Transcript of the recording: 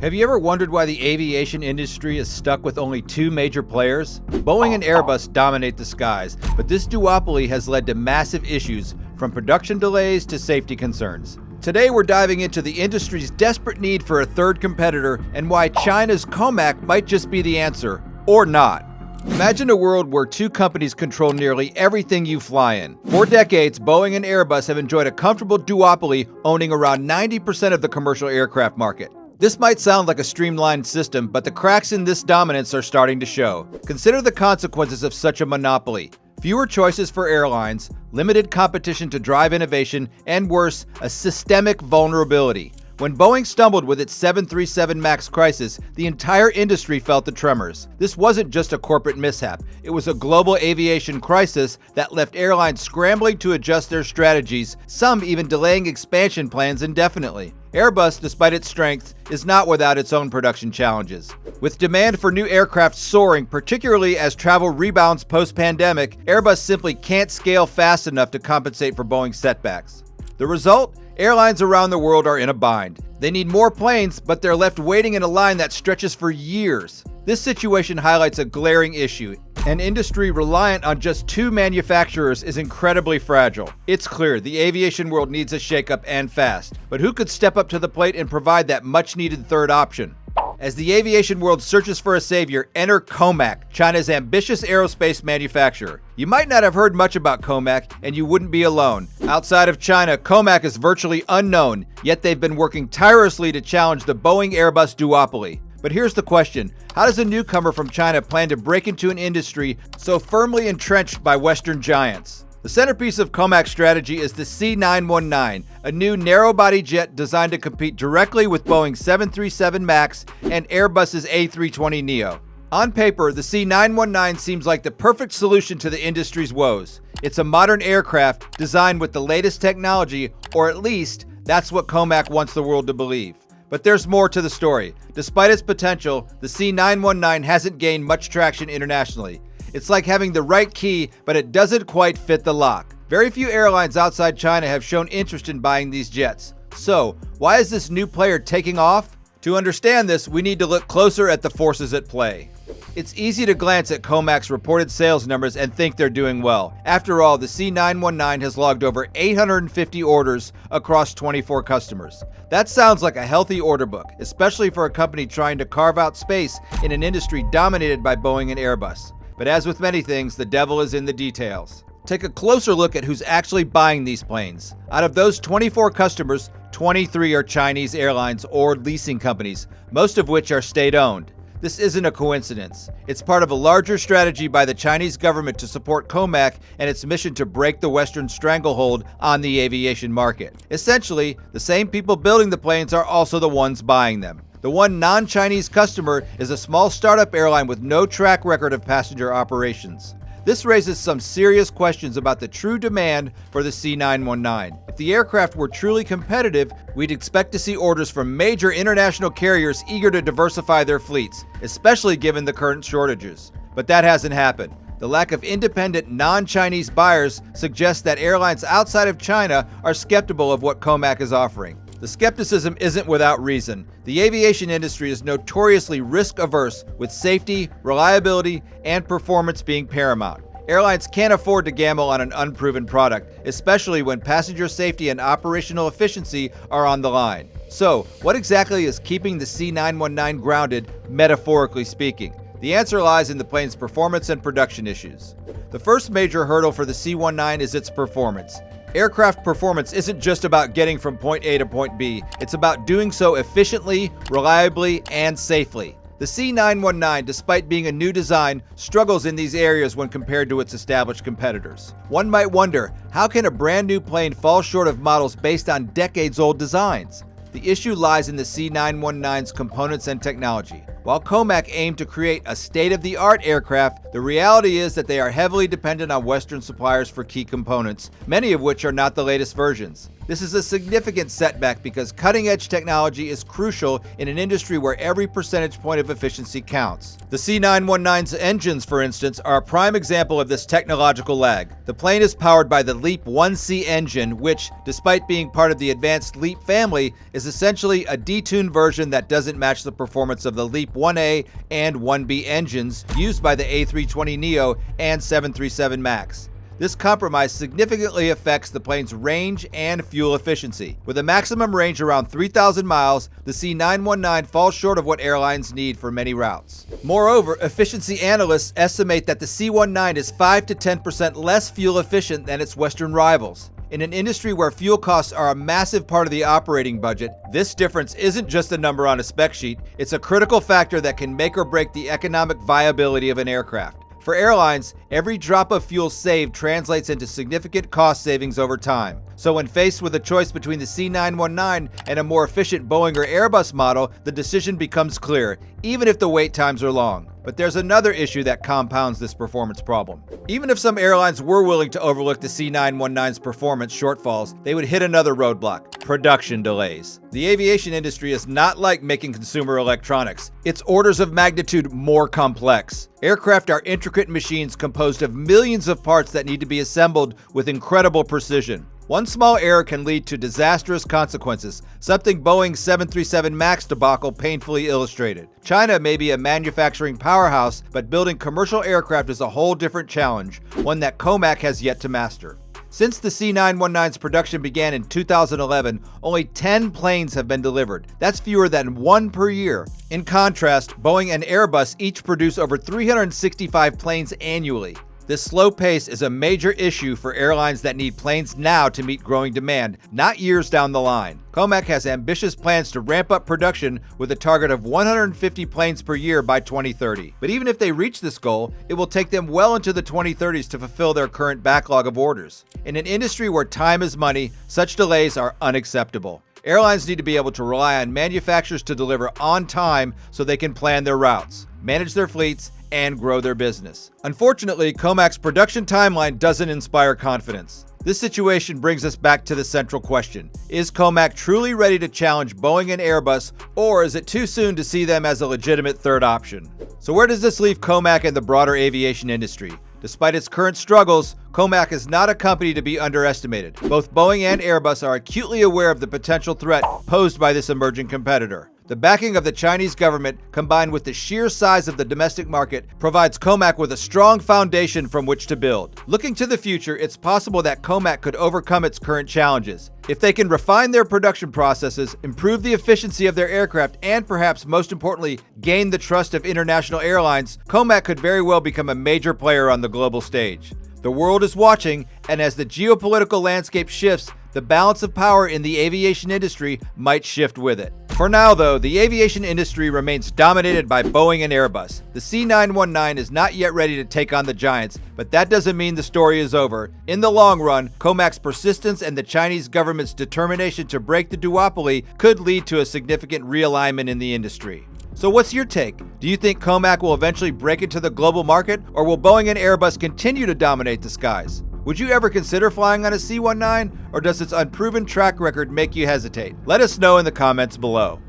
Have you ever wondered why the aviation industry is stuck with only two major players? Boeing and Airbus dominate the skies, but this duopoly has led to massive issues, from production delays to safety concerns. Today we're diving into the industry's desperate need for a third competitor and why China's Comac might just be the answer, or not. Imagine a world where two companies control nearly everything you fly in. For decades, Boeing and Airbus have enjoyed a comfortable duopoly, owning around 90% of the commercial aircraft market. This might sound like a streamlined system, but the cracks in this dominance are starting to show. Consider the consequences of such a monopoly. Fewer choices for airlines, limited competition to drive innovation, and worse, a systemic vulnerability. When Boeing stumbled with its 737 MAX crisis, the entire industry felt the tremors. This wasn't just a corporate mishap. It was a global aviation crisis that left airlines scrambling to adjust their strategies, some even delaying expansion plans indefinitely. Airbus, despite its strength, is not without its own production challenges. With demand for new aircraft soaring, particularly as travel rebounds post-pandemic, Airbus simply can't scale fast enough to compensate for Boeing's setbacks. The result? Airlines around the world are in a bind. They need more planes, but they're left waiting in a line that stretches for years. This situation highlights a glaring issue. An industry reliant on just two manufacturers is incredibly fragile. It's clear the aviation world needs a shakeup and fast, but who could step up to the plate and provide that much-needed third option? As the aviation world searches for a savior, enter Comac, China's ambitious aerospace manufacturer. You might not have heard much about Comac, and you wouldn't be alone. Outside of China, Comac is virtually unknown, yet they've been working tirelessly to challenge the Boeing-Airbus duopoly. But here's the question: how does a newcomer from China plan to break into an industry so firmly entrenched by Western giants? The centerpiece of Comac's strategy is the C919, a new narrow-body jet designed to compete directly with Boeing's 737 MAX and Airbus's A320neo. On paper, the C919 seems like the perfect solution to the industry's woes. It's a modern aircraft designed with the latest technology, or at least, that's what Comac wants the world to believe. But there's more to the story. Despite its potential, the C919 hasn't gained much traction internationally. It's like having the right key, but it doesn't quite fit the lock. Very few airlines outside China have shown interest in buying these jets. So, why is this new player taking off? To understand this, we need to look closer at the forces at play. It's easy to glance at Comac's reported sales numbers and think they're doing well. After all, the C919 has logged over 850 orders across 24 customers. That sounds like a healthy order book, especially for a company trying to carve out space in an industry dominated by Boeing and Airbus. But as with many things, the devil is in the details. Take a closer look at who's actually buying these planes. Out of those 24 customers, 23 are Chinese airlines or leasing companies, most of which are state-owned. This isn't a coincidence. It's part of a larger strategy by the Chinese government to support Comac and its mission to break the Western stranglehold on the aviation market. Essentially, the same people building the planes are also the ones buying them. The one non-Chinese customer is a small startup airline with no track record of passenger operations. This raises some serious questions about the true demand for the C919. If the aircraft were truly competitive, we'd expect to see orders from major international carriers eager to diversify their fleets, especially given the current shortages. But that hasn't happened. The lack of independent, non-Chinese buyers suggests that airlines outside of China are skeptical of what Comac is offering. The skepticism isn't without reason. The aviation industry is notoriously risk-averse, with safety, reliability, and performance being paramount. Airlines can't afford to gamble on an unproven product, especially when passenger safety and operational efficiency are on the line. So, what exactly is keeping the C919 grounded, metaphorically speaking? The answer lies in the plane's performance and production issues. The first major hurdle for the C19 is its performance. Aircraft performance isn't just about getting from point A to point B, it's about doing so efficiently, reliably, and safely. The C919, despite being a new design, struggles in these areas when compared to its established competitors. One might wonder, how can a brand new plane fall short of models based on decades-old designs? The issue lies in the C919's components and technology. While Comac aimed to create a state-of-the-art aircraft, the reality is that they are heavily dependent on Western suppliers for key components, many of which are not the latest versions. This is a significant setback because cutting-edge technology is crucial in an industry where every percentage point of efficiency counts. The C919's engines, for instance, are a prime example of this technological lag. The plane is powered by the LEAP 1C engine, which, despite being part of the advanced LEAP family, is essentially a detuned version that doesn't match the performance of the LEAP 1A and 1B engines used by the A320neo and 737 MAX. This compromise significantly affects the plane's range and fuel efficiency. With a maximum range around 3,000 miles, the C919 falls short of what airlines need for many routes. Moreover, efficiency analysts estimate that the C19 is 5 to 10% less fuel efficient than its Western rivals. In an industry where fuel costs are a massive part of the operating budget, this difference isn't just a number on a spec sheet, it's a critical factor that can make or break the economic viability of an aircraft. For airlines, every drop of fuel saved translates into significant cost savings over time. So when faced with a choice between the C919 and a more efficient Boeing or Airbus model, the decision becomes clear, even if the wait times are long. But there's another issue that compounds this performance problem. Even if some airlines were willing to overlook the C919's performance shortfalls, they would hit another roadblock: production delays. The aviation industry is not like making consumer electronics. It's orders of magnitude more complex. Aircraft are intricate machines composed of millions of parts that need to be assembled with incredible precision. One small error can lead to disastrous consequences, something Boeing's 737 MAX debacle painfully illustrated. China may be a manufacturing powerhouse, but building commercial aircraft is a whole different challenge, one that Comac has yet to master. Since the C919's production began in 2011, only 10 planes have been delivered. That's fewer than one per year. In contrast, Boeing and Airbus each produce over 365 planes annually. This slow pace is a major issue for airlines that need planes now to meet growing demand, not years down the line. Comac has ambitious plans to ramp up production with a target of 150 planes per year by 2030. But even if they reach this goal, it will take them well into the 2030s to fulfill their current backlog of orders. In an industry where time is money, such delays are unacceptable. Airlines need to be able to rely on manufacturers to deliver on time so they can plan their routes, manage their fleets, and grow their business. Unfortunately, Comac's production timeline doesn't inspire confidence. This situation brings us back to the central question: is Comac truly ready to challenge Boeing and Airbus, or is it too soon to see them as a legitimate third option? So where does this leave Comac and the broader aviation industry? Despite its current struggles, Comac is not a company to be underestimated. Both Boeing and Airbus are acutely aware of the potential threat posed by this emerging competitor. The backing of the Chinese government, combined with the sheer size of the domestic market, provides Comac with a strong foundation from which to build. Looking to the future, it's possible that Comac could overcome its current challenges. If they can refine their production processes, improve the efficiency of their aircraft, and perhaps most importantly, gain the trust of international airlines, Comac could very well become a major player on the global stage. The world is watching, and as the geopolitical landscape shifts, the balance of power in the aviation industry might shift with it. For now, though, the aviation industry remains dominated by Boeing and Airbus. The C919 is not yet ready to take on the giants, but that doesn't mean the story is over. In the long run, Comac's persistence and the Chinese government's determination to break the duopoly could lead to a significant realignment in the industry. So what's your take? Do you think Comac will eventually break into the global market, or will Boeing and Airbus continue to dominate the skies? Would you ever consider flying on a C-19, or does its unproven track record make you hesitate? Let us know in the comments below.